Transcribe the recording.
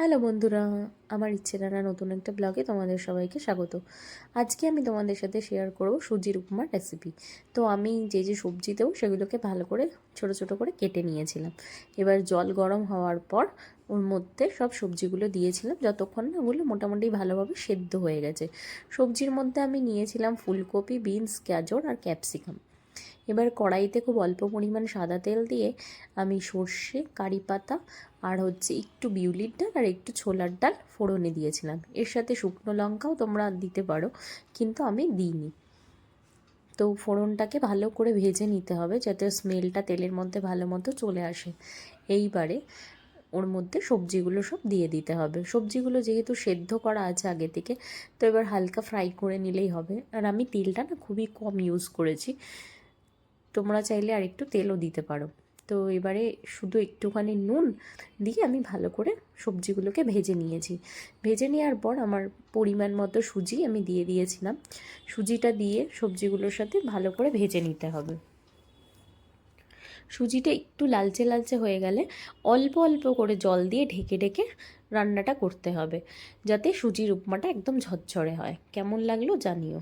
Hello বন্ধুরা, আমার ইচ্ছে রানা নতুন একটা ব্লগে তোমাদের সবাইকে স্বাগত। আজকে আমি তোমাদের সাথে শেয়ার করব সুজির উপমার রেসিপি। তো আমি যে সবজি দেবো সেগুলোকে ভালো করে ছোট ছোট করে কেটে নিয়েছিলাম। এবার জল গরম হওয়ার পর ওর মধ্যে সব সবজিগুলো দিয়েছিলাম, যতক্ষণ না ওগুলো মোটামুটি ভালোভাবে সেদ্ধ হয়ে গেছে। সবজির মধ্যে আমি নিয়েছিলাম ফুলকপি, বিনস, গাজর আর ক্যাপসিকাম। এবার কড়াইতে খুব অল্প পরিমাণ সাদা তেল দিয়ে আমি সর্ষে, কারি পাতা আর একটু বিউলির ডাল আর একটু ছোলার ডাল ফোড়নে দিয়েছিলাম। এর সাথে শুকনো লঙ্কাও তোমরা দিতে পারো, কিন্তু আমি দিইনি। তো ফোড়নটাকে ভালো করে ভেজে নিতে হবে যাতে স্মেলটা তেলের মধ্যে ভালো মতো চলে আসে। এইবারে ওর মধ্যে সবজিগুলো সব দিয়ে দিতে হবে। সবজিগুলো যেহেতু সেদ্ধ করা আছে আগে থেকে, তো এবার হালকা ফ্রাই করে নিলেই হবে। আর আমি তেলটা না খুবই কম ইউজ করেছি, তোমরা চাইলে আর একটু তেলও দিতে পারো। তো এবারে শুধু একটুখানি নুন দিয়ে আমি ভালো করে সবজিগুলোকে ভেজে নিয়েছি। ভেজে নেওয়ার পর আমার পরিমাণ মতো সুজি আমি দিয়ে দিয়েছিলাম। সুজিটা দিয়ে সবজিগুলোর সাথে ভালো করে ভেজে নিতে হবে। সুজিটা একটু লালচে লালচে হয়ে গেলে অল্প অল্প করে জল দিয়ে ঢেকে ঢেকে রান্নাটা করতে হবে, যাতে সুজির উপমাটা একদম ঝরঝরে হয়। কেমন লাগলো জানিও।